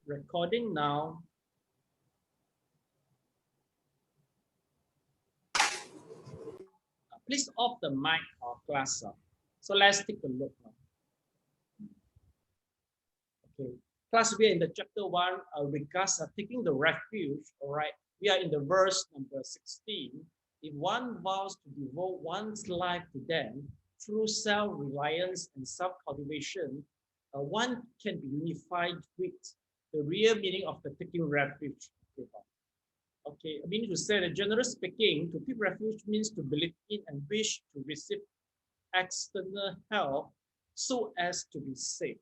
Recording now. Please off the mic or class. So let's take a look. Okay, class, we are in the chapter 1, regards taking the refuge. All right, we are in the verse number 16. If one vows to devote one's life to them through self-reliance and self-cultivation, one can be unified with the real meaning of the taking refuge. Okay, meaning to say that generally speaking, to take refuge means to believe in and wish to receive external help so as to be safe.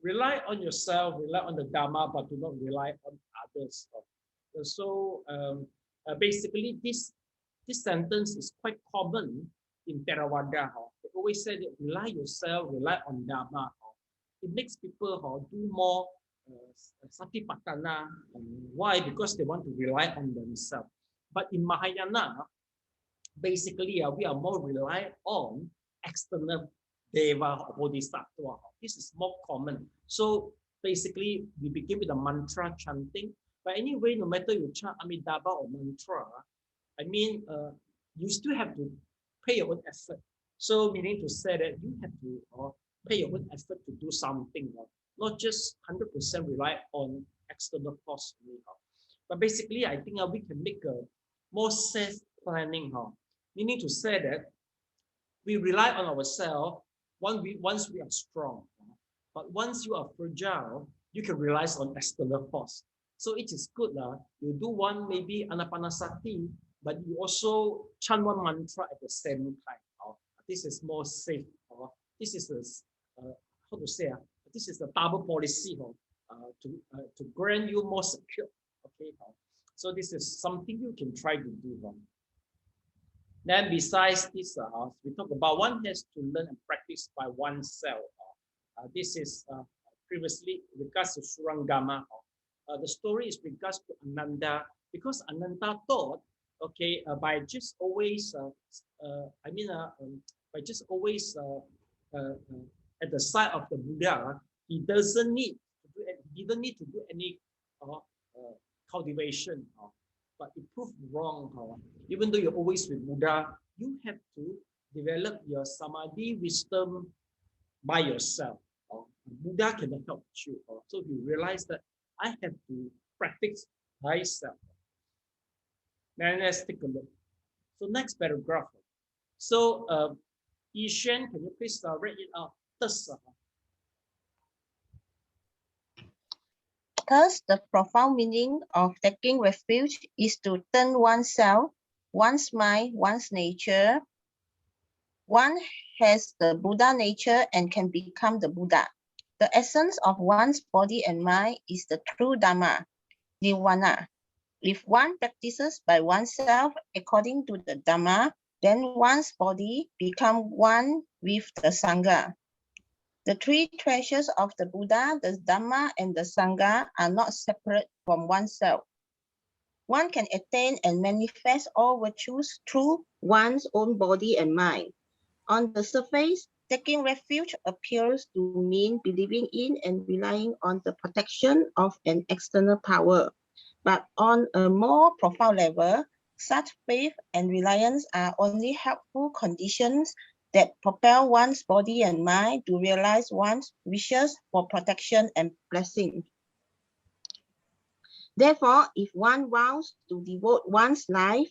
Rely on yourself, rely on the Dharma, but do not rely on others. So basically, this sentence is quite common in Theravada. They always say that rely yourself, rely on Dharma. It makes people do more satipatthana. Why? Because they want to rely on themselves. But in Mahayana, basically, we are more reliant on external deva or bodhisattva. This is more common. So basically, we begin with the mantra chanting. But anyway, no matter you chant Amitabha or mantra, I mean, you still have to pay your own effort. So meaning to say that you have to pay your own effort to do something, not just 100% rely on external force. But basically, I think we can make a more safe planning. Meaning to say that we rely on ourselves once we are strong. But once you are fragile, you can rely on external force. So it is good. You do one maybe anapanasati, but you also chant one mantra at the same time. This is more safe. This is how to say? This is the double policy to grant you more secure. Okay. So this is something you can try to do. Then besides this, we talk about one has to learn and practice by oneself. This is previously regards to Surangama. The story is regards to Ananda, because Ananda thought, okay, by just always, by just always at the side of the Buddha, he didn't need to do any cultivation. But it proved wrong. Even though you're always with Buddha, you have to develop your samadhi wisdom by yourself. Buddha cannot help you. So you realize that I have to practice myself. Then let's take a look. So next paragraph. So Yishan, can you please read it out? Thus, the profound meaning of taking refuge is to turn oneself, one's mind, one's nature. One has the Buddha nature and can become the Buddha. The essence of one's body and mind is the true Dharma, Nirvana. If one practices by oneself according to the Dharma, then one's body becomes one with the Sangha. The three treasures of the Buddha, the Dhamma, and the Sangha are not separate from oneself. One can attain and manifest all virtues through one's own body and mind. On the surface, taking refuge appears to mean believing in and relying on the protection of an external power. But on a more profound level, such faith and reliance are only helpful conditions that propel one's body and mind to realize one's wishes for protection and blessing. Therefore, if one vows to devote one's life,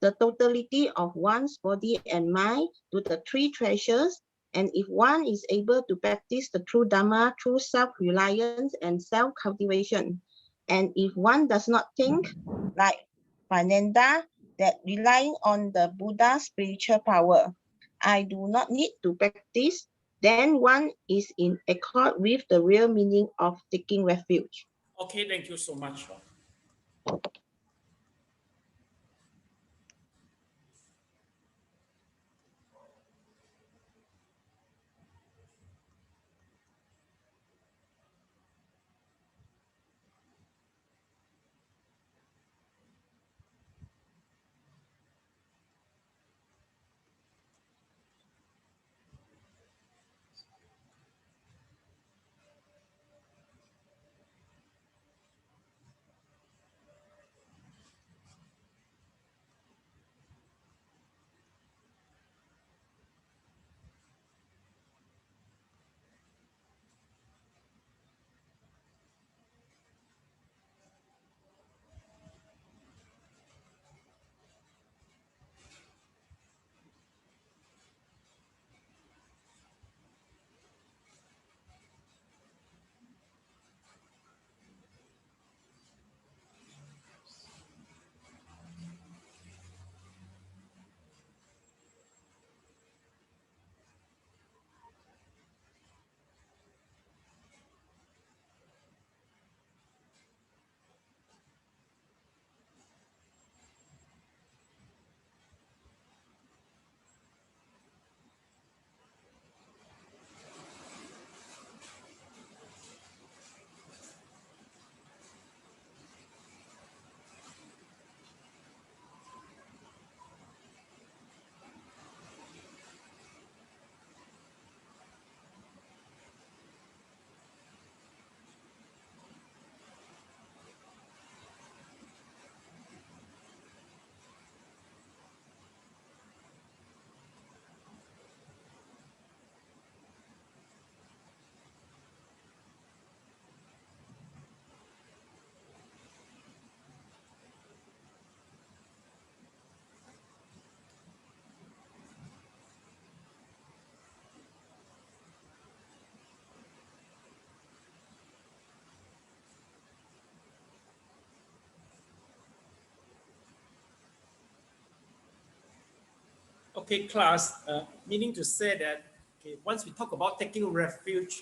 the totality of one's body and mind to the three treasures, and if one is able to practice the true Dharma through self-reliance and self-cultivation, and if one does not think, like Vananda, that relying on the Buddha's spiritual power, I do not need to practice, then one is in accord with the real meaning of taking refuge. Okay, thank you so much. okay, class, meaning to say that, okay, once we talk about taking refuge,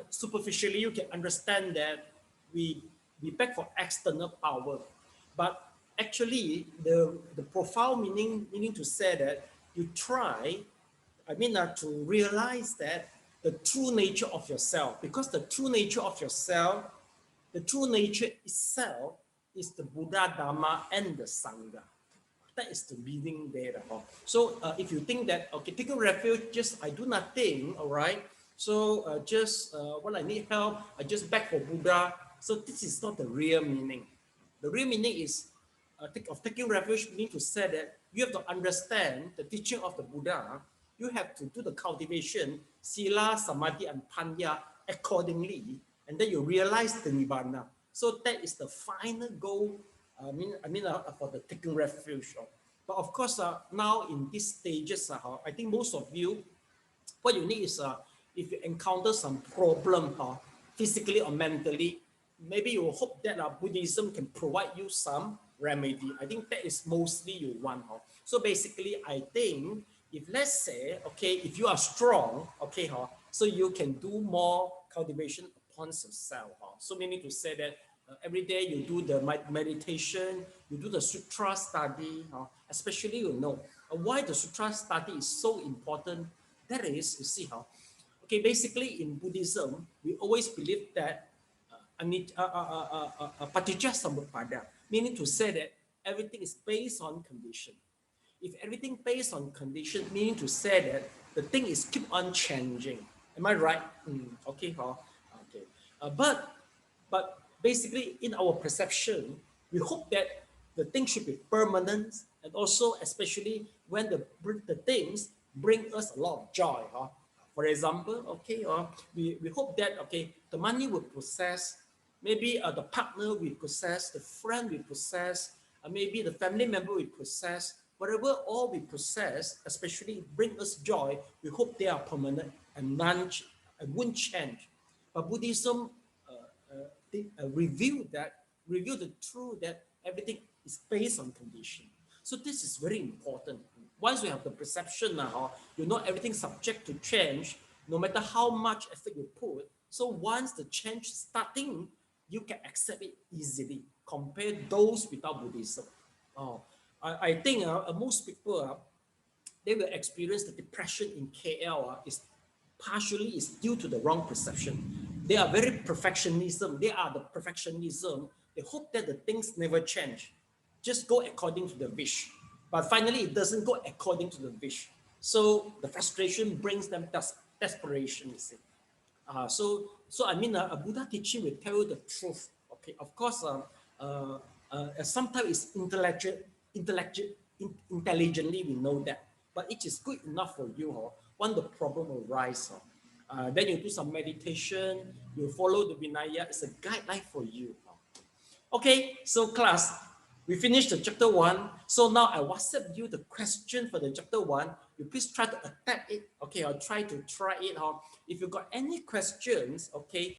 superficially, you can understand that we beg for external power. But actually, the profound meaning to say that you try, to realize that the true nature of yourself, because the true nature of yourself, the true nature itself is the Buddha, Dharma, and the Sangha. That is the meaning there. So if you think that, okay, taking refuge, just I do nothing, all right? So just when I need help, I just beg for Buddha. So this is not the real meaning. The real meaning is of taking refuge, meaning to say that you have to understand the teaching of the Buddha. You have to do the cultivation, sila, samadhi, and panya accordingly, and then you realize the nibbana. So that is the final goal. For the taking refuge. But of course, now in these stages, I think most of you, what you need is if you encounter some problem, physically or mentally, maybe you hope that Buddhism can provide you some remedy. I think that is mostly you want. So basically, I think if let's say, okay, if you are strong, okay, so you can do more cultivation upon yourself. So meaning to say that every day you do the meditation, you do the sutra study, especially you know why the sutra study is so important. That is, you see how, okay, basically in Buddhism, we always believe that paticca samuppada, meaning to say that everything is based on condition. If everything based on condition, meaning to say that the thing is keep on changing. Am I right? Okay, okay. But basically in our perception, we hope that the thing should be permanent, and also especially when the things bring us a lot of joy. For example, okay, we hope that, okay, the money we possess, maybe the partner we possess, the friend we possess, maybe the family member we possess, whatever all we possess, especially bring us joy, we hope they are permanent and won't change. But Buddhism reveal the truth that everything is based on condition. So this is very important. Once you have the perception now, you know everything subject to change, no matter how much effort you put. So once the change starting, you can accept it easily compared those without Buddhism. I think most people, they will experience the depression in KL is partially is due to the wrong perception. They are very perfectionism. They are the perfectionism. They hope that the things never change, just go according to the wish. But finally, it doesn't go according to the wish. So the frustration brings them desperation, you see. A Buddha teaching will tell you the truth. Okay, of course, sometimes it's intelligently we know that, but it is good enough for you. When the problem will rise, then you do some meditation, you follow the Vinaya. It's a guideline for you. Okay, so class, we finished the chapter 1. So now I WhatsApp you the question for the chapter 1. You please try to attack it. Okay, I'll try to try it. If you got any questions, okay,